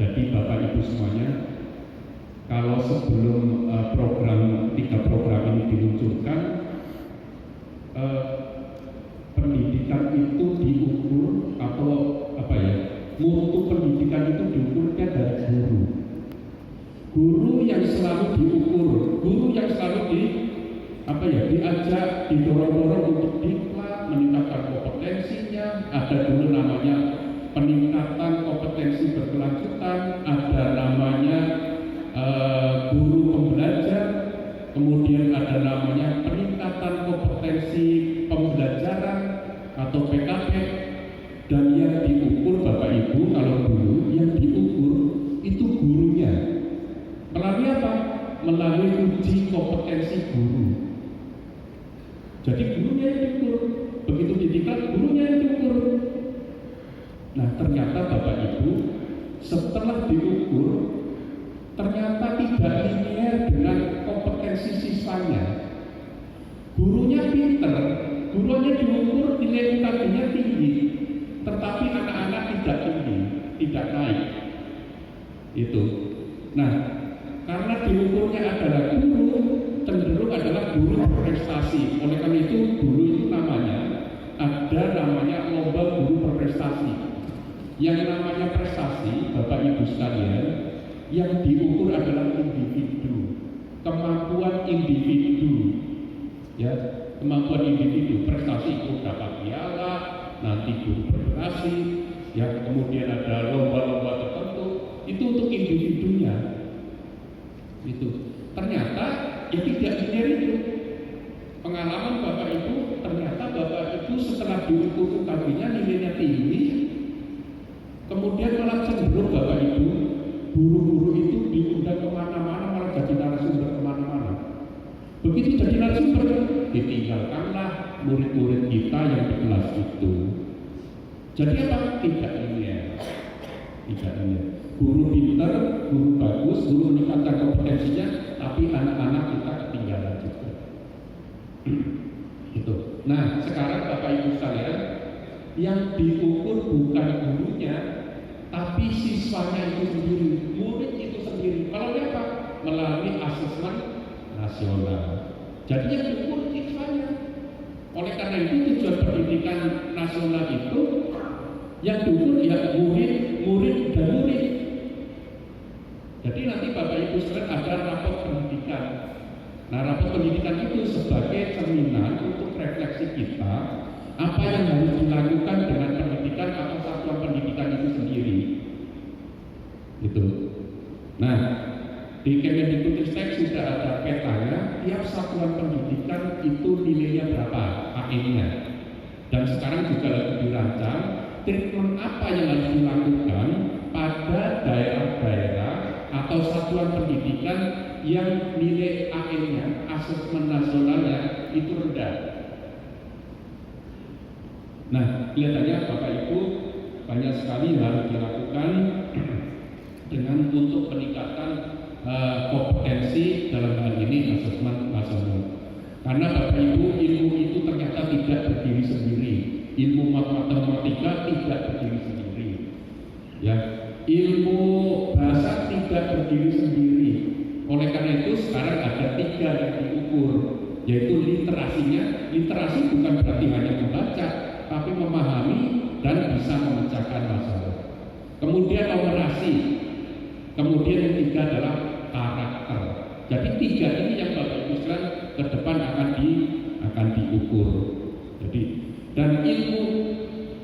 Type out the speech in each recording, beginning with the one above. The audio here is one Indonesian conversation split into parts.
Jadi Bapak Ibu semuanya, kalau sebelum tiga program ini diluncurkan, pendidikan itu diukur atau mutu pendidikan itu diukurnya dari guru yang selalu diukur, guru yang selalu diajak, didorong-dorong untuk diklat, meningkatkan kompetensinya. Ada dulu namanya peningkatan kompetensi berkelanjutan, ada namanya guru pembelajar, kemudian ada namanya peningkatan kompetensi pembelajaran atau PKP. Dan yang diukur Bapak Ibu, kalau dulu yang diukur itu gurunya. Melalui apa? Melalui uji kompetensi guru. Jadi gurunya yang diukur, begitu didiklat gurunya yang diukur. Nah ternyata Bapak Ibu, setelah diukur, ternyata tidak linear dengan kompetensi siswanya. Gurunya pinter, gurunya diukur nilai UKB-nya tinggi, tetapi anak-anak tidak tinggi, tidak naik. Itu. Nah, karena diukurnya adalah guru, cenderung adalah guru berprestasi. Oleh karena itu, guru itu ada namanya lomba guru berprestasi. Yang namanya prestasi, Bapak Ibu sekalian, yang diukur adalah individu, kemampuan individu, ya, kemampuan individu. Prestasi itu dapat piala, nanti guru berprestasi, ya, kemudian ada lomba-lomba tertentu, itu untuk individunya. Itu ternyata ya tidak linear itu. Pengalaman Bapak Ibu, ternyata Bapak Ibu setelah diukur UKB-nya nilainya tinggi, kemudian malah cenderung Bapak Ibu, guru-guru itu diundang kemana-mana, malah jadi narasumber kemana-mana. Begitu jadi narasumber, ditinggalkanlah murid-murid kita yang di kelas itu. Jadi apa? Tidak linear. Tidak linear. Guru pintar, guru bagus, guru meningkatkan kompetensinya, tapi anak-anak kita ketinggalan juga. Itu. Nah, sekarang Bapak Ibu sekalian, yang diukur bukan gurunya, tapi siswanya itu sendiri, murid itu sendiri. Kalau apa? Melalui asesmen nasional. Jadi yang diukur siswanya. Oleh karena itu tujuan pendidikan nasional itu yang diukur ya murid dan murid. Jadi nanti Bapak Ibu sekalian ada rapor pendidikan. Nah, rapor pendidikan itu sebagai cerminan untuk refleksi kita apa yang harus dilakukan dengan pendidikan atau satuan pendidikan itu sendiri. Itu. Nah, di Kemendikbudristek sudah ada petanya, tiap satuan pendidikan itu nilainya berapa, AE-nya. Dan sekarang juga lagi dirancang treatment apa yang harus dilakukan pada daerah-daerah atau satuan pendidikan yang nilai AE-nya, asesmen nasionalnya itu rendah. Nah, kelihatannya Bapak Ibu banyak sekali yang harus dilakukan dengan untuk peningkatan kompetensi dalam hal ini asesmen nasional. Karena Bapak Ibu, ilmu itu ternyata tidak berdiri sendiri. Ilmu matematika tidak berdiri sendiri. Ya, ilmu bahasa tidak berdiri sendiri. Oleh karena itu sekarang ada 3 yang diukur, yaitu literasinya. Literasi bukan berarti hanya membaca, tapi memahami dan bisa memecahkan masalah. Kemudian numerasi. Kemudian yang 3 adalah karakter. Jadi 3 ini yang Bapak Ibu sekalian ke depan akan diukur. Jadi dan ilmu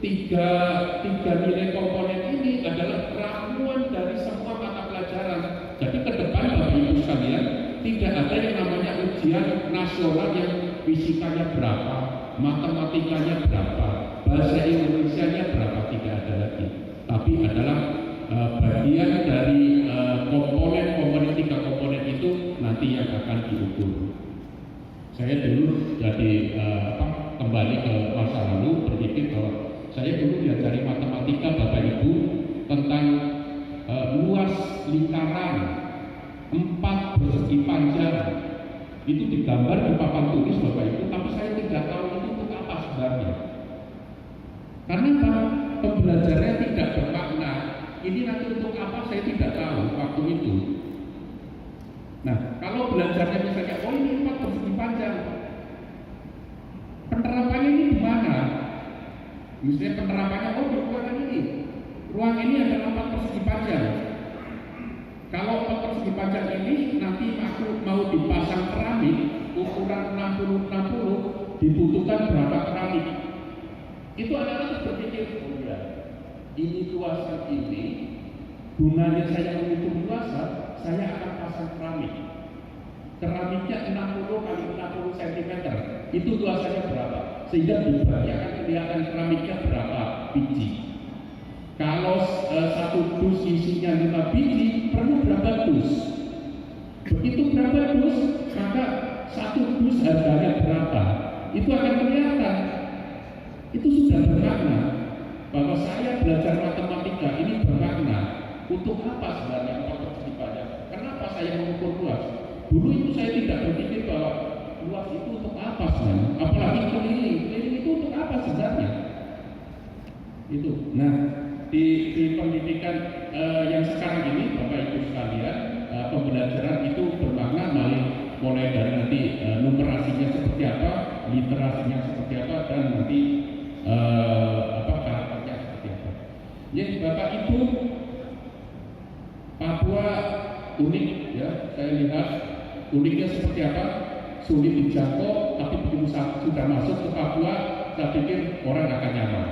tiga nilai komponen ini adalah ramuan dari semua mata pelajaran. Jadi ke depan Bapak Ibu sekalian tidak ada yang namanya ujian nasional yang fisikanya berapa, matematikanya berapa, bahasa Indonesianya berapa, tidak ada lagi. Tapi adalah bagian dari komponen 3 komponen itu nanti yang akan diukur. Saya dulu jadi kembali ke masa lalu berpikir bahwa saya dulu diajari matematika Bapak Ibu tentang luas lingkaran 4 persegi panjang itu digambar di papan tulis Bapak Ibu, tapi saya tidak tahu itu untuk apa sebenarnya. Karena pembelajarannya tidak bermakna. ini nanti untuk apa saya tidak tahu waktu itu. Nah, kalau belajarnya misalnya, oh ini ruang persegi panjang, penerapannya ini di mana? Misalnya penerapannya, oh di ruangan ini, ruang ini adalah 4 persegi panjang. Kalau 4 persegi panjang ini nanti aku mau dipasang keramik ukuran 60-60, dibutuhkan berapa keramik? Itu anak-anak berpikir, oh ya, ini luasan ini, gunanya saya mengukur luasan, saya akan pasang keramik. Keramiknya 60 kali 60 cm, itu luasannya berapa? Sehingga dibagi akan kelihatan keramiknya berapa biji. Kalau satu dus isinya 5 biji, perlu berapa dus? Begitu berapa dus, maka satu dus harganya berapa? Itu akan kelihatan. Itu sudah bermakna bahwa saya belajar matematika ini bermakna. Untuk apa sebenarnya 4 persegi panjang? Kenapa saya mengukur luas? Dulu itu saya tidak berpikir bahwa luas itu untuk apa sebenarnya? Apalagi keliling itu untuk apa sebenarnya? Itu. Nah, di pendidikan yang sekarang ini, Bapak Ibu sekalian, pembelajaran itu bermakna mulai dari nanti numerasinya seperti apa, literasinya seperti apa, dan nanti karakternya seperti apa. Jadi Bapak Ibu, Papua unik ya, saya lihat uniknya seperti apa, sulit dijangkau, tapi begitu sudah masuk ke Papua, saya pikir orang akan nyaman.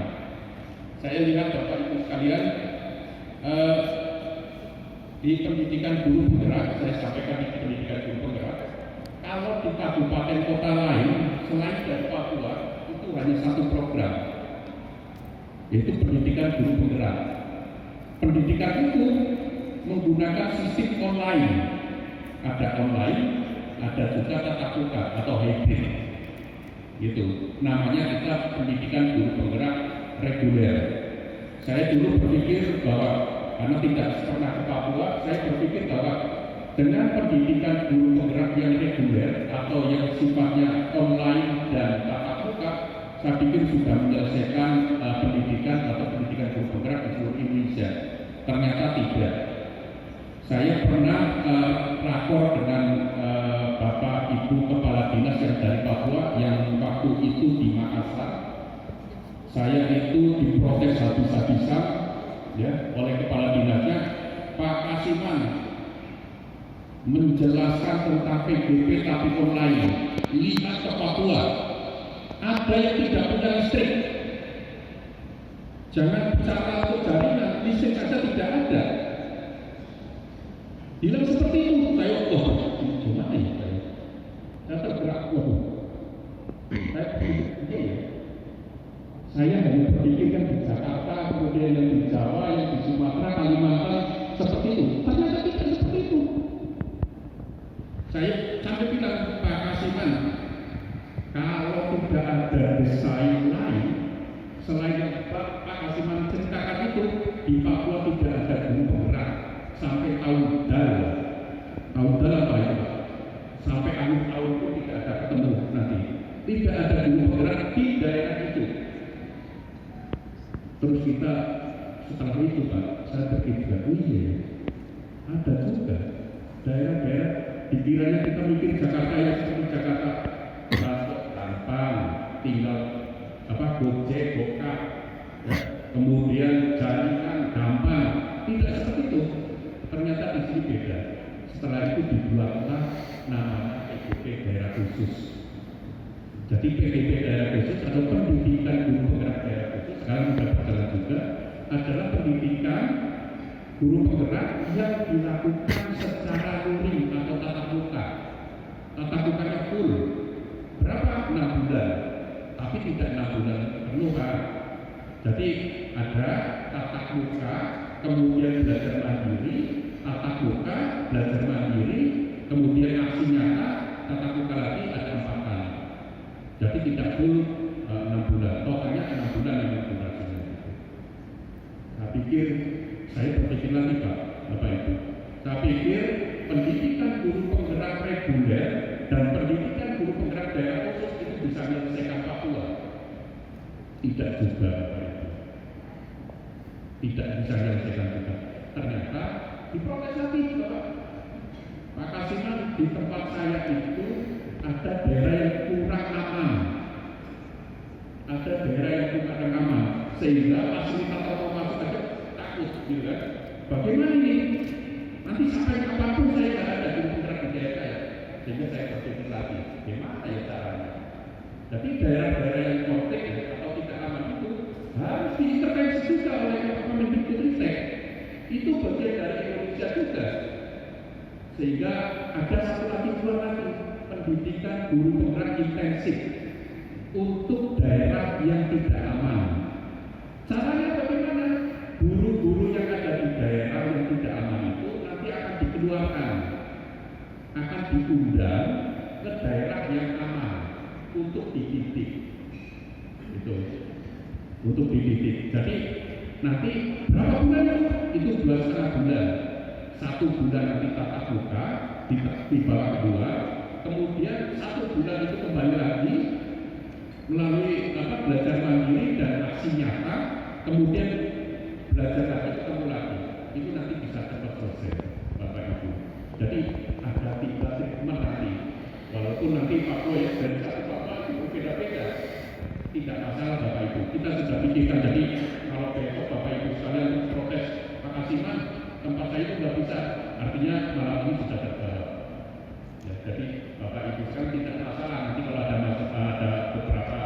Saya lihat Bapak Ibu sekalian, di pendidikan guru penggerak, saya sampaikan di pendidikan guru penggerak, kalau di kabupaten kota lain selain dari Papua itu hanya satu program, yaitu pendidikan guru penggerak. Pendidikan itu menggunakan sistem online, ada online, ada juga tatap muka atau hybrid, gitu. Namanya kita pendidikan guru penggerak reguler. Saya dulu berpikir bahwa karena tidak pernah ke Papua, saya berpikir bahwa dengan pendidikan guru penggerak yang reguler atau yang sifatnya online dan tatap muka, saya pikir sudah menyelesaikan pendidikan atau pendidikan guru penggerak di seluruh Indonesia. Ternyata tidak. Saya pernah rakor dengan Bapak Ibu Kepala Dinas yang dari Papua yang waktu itu di Makassar. Saya itu diprotes habis-habisan ya oleh Kepala Dinasnya, Pak Kasiman menjelaskan tentang PGP tapi online. Lihat ke Papua, ada yang tidak punya listrik. Jangan bicara untuk jaringan, listrik saja tidak ada. Bilang seperti itu, saya gimana ya? Saya tergerak, saya hanya berpikirkan di Jakarta, kemudian yang di Jawa, yang di Sumatera, Kalimantan, seperti itu. Ternyata tidak seperti itu. Saya sampai bilang, Pak Kasiman, kalau tidak ada desain lain, selain yang Pak Kasiman ceritakan itu, di Papua tidak ada guru penggerak sampai Audal. Audal apa itu? Sampai akhir tahun pun tidak ada ketemu nanti. Tidak ada guru penggerak di daerah itu. Terus kita setelah itu Pak, saya berpikir, oh iya, ada juga daerah-daerah dikiranya kita mikir Jakarta yang seperti Jakarta, transport gampang, tinggal Gojek, Gokar, ya. Kemudian jaringan gampang, tidak seperti itu. Ternyata di sini beda. Setelah itu dibuatlah namanya PGP daerah khusus. Jadi PGP daerah khusus atau pendidikan guru penggerak daerah khusus sekarang sudah berjalan juga adalah pendidikan guru penggerak yang dilakukan secara luring atau tatap muka. Tatap mukanya full. Berapa? 6 bulan. Tapi tidak 6 bulan penuh Pak. Jadi ada tatap muka, kemudian belajar mandiri, tatap muka, belajar mandiri, kemudian aksi nyata, tatap muka lagi ada 4 kali. Jadi tidak full 6 bulan, totalnya 6 bulan yang durasinya. Saya pikir, saya berpikir lagi Pak, Bapak Ibu. Saya pikir pendidikan guru penggerak reguler dan pendidikan guru penggerak daerah khusus itu bisa menyelesaikan Papua. Tidak juga Bapak Ibu. Tidak bisa menyelesaikan juga. diprotes lagi Bapak. Pak Kasiman, di tempat saya itu ada daerah yang kurang aman, ada daerah yang kurang aman, sehingga fasilitator mau masuk aja takut, gitu kan? Bagaimana ini? Nanti sampai apapun saya nggak ada di kontrak di daerah saya, sehingga saya berpikir lagi, gimana ya caranya? Jadi daerah-daerah yang konflik atau tidak aman itu harus diintervensi juga oleh Kemendikbudristek. Itu bagian dari Indonesia juga. Sehingga ada satu lagi pendidikan guru penggerak intensif untuk daerah yang tidak aman. Caranya bagaimana? Guru-guru yang ada di daerah yang tidak aman itu nanti akan dikeluarkan, akan diundang ke daerah yang aman untuk dididik. Itu untuk dididik. Jadi nanti berapa bulan itu? 2,5 bulan. 1 bulan nanti tatap muka di bawah kedua, kemudian 1 bulan itu kembali lagi melalui belajar mandiri dan aksi nyata, kemudian belajar lagi ketemu lagi. Itu nanti bisa cepat selesai, Bapak Ibu. Jadi ada 3 segmen nanti, walaupun nanti Papua ya dari satu Papua itu berbeda-beda, tidak masalah Bapak Ibu. Kita sudah pikirkan. Jadi kalau besok Bapak Ibu sekalian protes Pak Kasiman, tempat saya itu nggak bisa, artinya malam ini sudah terjawab. Ya, jadi Bapak Ibu sekalian tidak masalah nanti kalau ada beberapa